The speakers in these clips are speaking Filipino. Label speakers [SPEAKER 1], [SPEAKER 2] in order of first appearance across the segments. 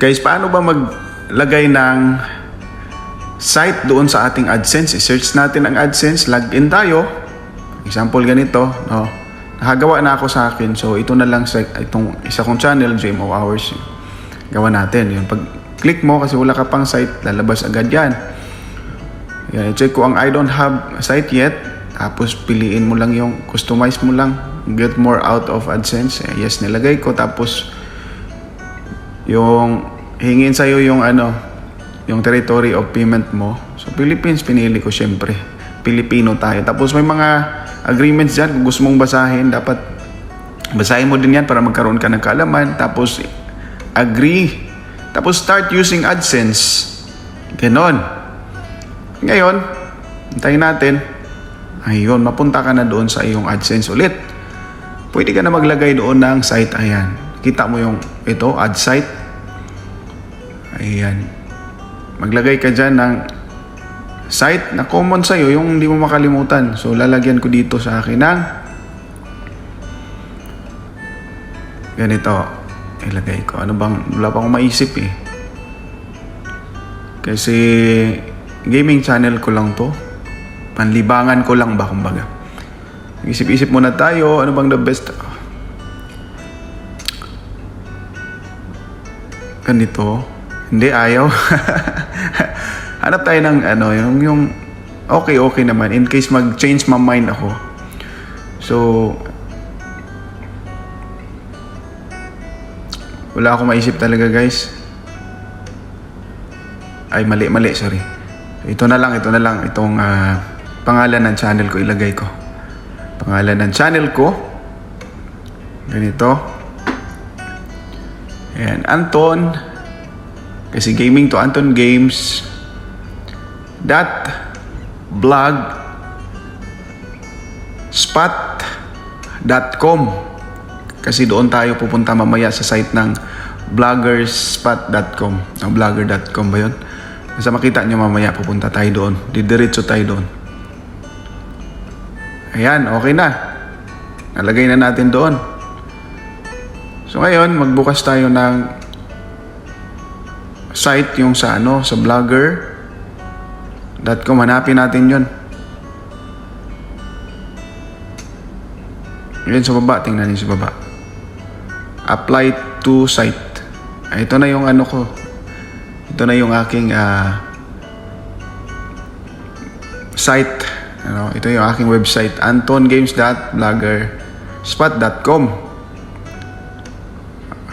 [SPEAKER 1] Guys, paano ba maglagay ng site doon sa ating AdSense? I-search natin ang AdSense, login tayo. Example ganito, no? Nakagawa na ako sa akin. So ito na lang sa itong isa kong channel, GMO Hours. Gawa natin. Yun, pag click mo kasi wala ka pang site, lalabas agad yan. Yan, i-check ko ang I don't have site yet. Tapos piliin mo lang yung customize mo lang, get more out of AdSense. Yes, nilagay ko. Tapos yung hingin sa'yo yung yung territory of payment mo. So Philippines, pinili ko syempre. Pilipino tayo. Tapos may mga agreements dyan. Kung gusto mong basahin, dapat basahin mo din yan para magkaroon ka ng kaalaman. Tapos agree. Tapos start using AdSense. Ganon. Ngayon, hintayin natin. Ayun, mapunta ka na doon sa iyong AdSense ulit. Pwede ka na maglagay doon ng site. Ayan. Kita mo yung ito, ad site. Ayan. Maglagay ka dyan ng site na common sa'yo, yung hindi mo makalimutan. So, lalagyan ko dito sa akin ng ganito. Ilagay ko. Ano bang, wala pa akong maisip eh. Kasi gaming channel ko lang to. Panlibangan ko lang ba, kumbaga. Isip-isip muna tayo. Ano bang the best? Ganito. Hindi, ayaw. Hanap tayo ng yung okay naman. In case mag-change my mind ako. So, wala akong maisip talaga, guys. Ay, mali, sorry. Ito na lang. Itong pangalan ng channel ko, ilagay ko. Pangalan ng channel ko. Ganito. Ayan, Anton. Kasi gaming to, Anton Games. .blogspot.com. Kasi doon tayo pupunta mamaya sa site ng bloggerspot.com. Blogger.com ba yun? Basta makita nyo mamaya, pupunta tayo doon. Didiretso tayo doon. Ayan, okay na. Nalagay na natin doon. So ngayon, magbukas tayo ng site yung sa sa blogger.com. Hanapin natin yun. Yan sa baba, tingnan niyo sa baba. Apply to site. Ito na yung ko. Ito na yung aking site. Ito yung aking website, antongames.bloggerspot.com.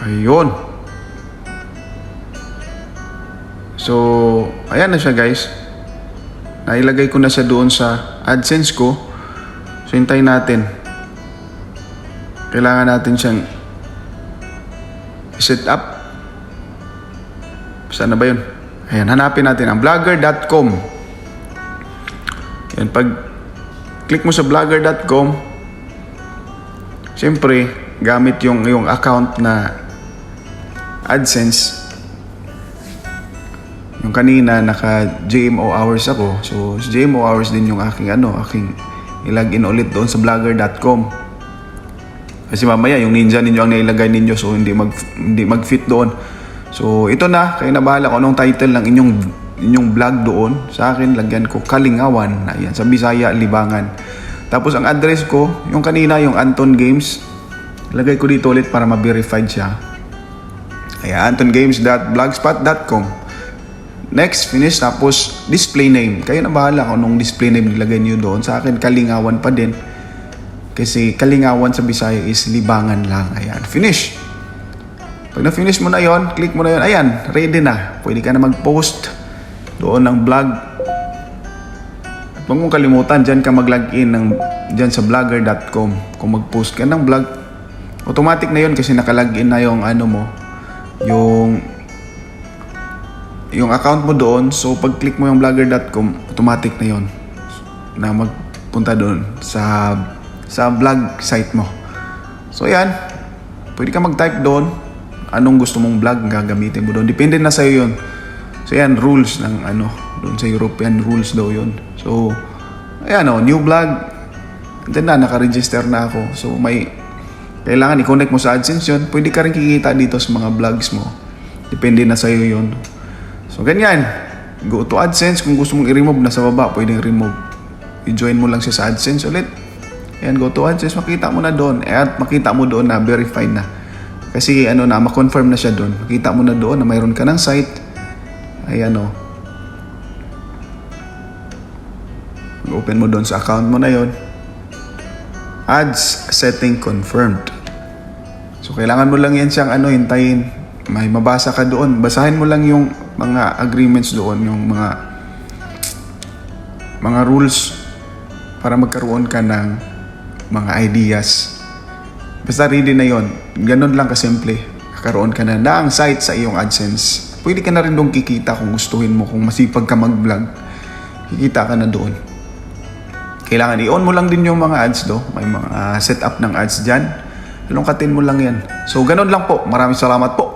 [SPEAKER 1] Ayun. So, ayan na siya, guys. Nailagay ko na siya doon sa AdSense ko. So, hintayin natin. Kailangan natin siyang set up. Saan na ba yun? Ayan, hanapin natin ang blogger.com. Ayan, pag click mo sa blogger.com, siyempre, gamit yung account na AdSense. Yung kanina, naka GMO Hours ako. So, GMO Hours din yung aking ilagin ulit doon sa blogger.com. Kasi mamaya, yung ninja ninyo ang nailagay ninyo, so hindi mag-fit doon. So, ito na. Kayo na bahala kung anong title ng inyong vlog doon. Sa akin, lagyan ko Kalingawan. Ayan, sa Bisaya, Libangan. Tapos, ang address ko, yung kanina, yung Anton Games. Lagay ko dito ulit para ma-verified siya. Ayan, antongames.blogspot.com. Next, finish. Tapos, display name. Kayo na bahala kung anong display name nilagay niyo doon. Sa akin, Kalingawan pa din. Kasi Kalingawan sa Bisaya is Libangan lang. Ayan, finish. Pag na-finish mo na yon, click mo na yon. Ayan, ready na. Pwede ka na mag-post doon ng vlog. At huwag mong kalimutan, dyan ka mag-login dyan sa blogger.com. Kung mag-post ka ng vlog, automatic na yon kasi nakalagin na yung yung account mo doon. So, pag click mo yung blogger.com, automatic na yon na magpunta doon sa vlog site mo. So, yan. Pwede ka mag-type doon. Anong gusto mong vlog gagamitin mo doon. Depende na sa'yo yun. So, yan. Rules ng doon sa European rules daw yun. So, ayan new vlog. Then na, naka-register na ako. So, may kailangan i-connect mo sa AdSense yun. Pwede ka rin kikita dito sa mga vlogs mo. Depende na sa'yo yun. So, ganyan. Go to AdSense. Kung gusto mong i-remove, nasa baba, pwedeng remove. I-join mo lang siya sa AdSense ulit. Ayan, go to AdSense. Makita mo na doon. At makita mo doon na verified na. Kasi ma-confirm na siya doon. Makita mo na doon na mayroon ka ng site. Ayan open mo doon sa account mo na yon. Ads setting confirmed. So, kailangan mo lang yan siyang hintayin. May mabasa ka doon. Basahin mo lang yung mga agreements doon, yung mga rules para magkaroon ka ng mga ideas. Basta ready na yon. Ganun lang kasimple. Kakaroon ka na ng site sa iyong AdSense. Pwede ka na rin doon kikita kung gustuhin mo. Kung masipag ka mag-vlog, kikita ka na doon. Kailangan i-on mo lang din yung mga ads do. May mga setup ng ads dyan. Lungkatin mo lang yan. So, ganun lang po. Maraming salamat po.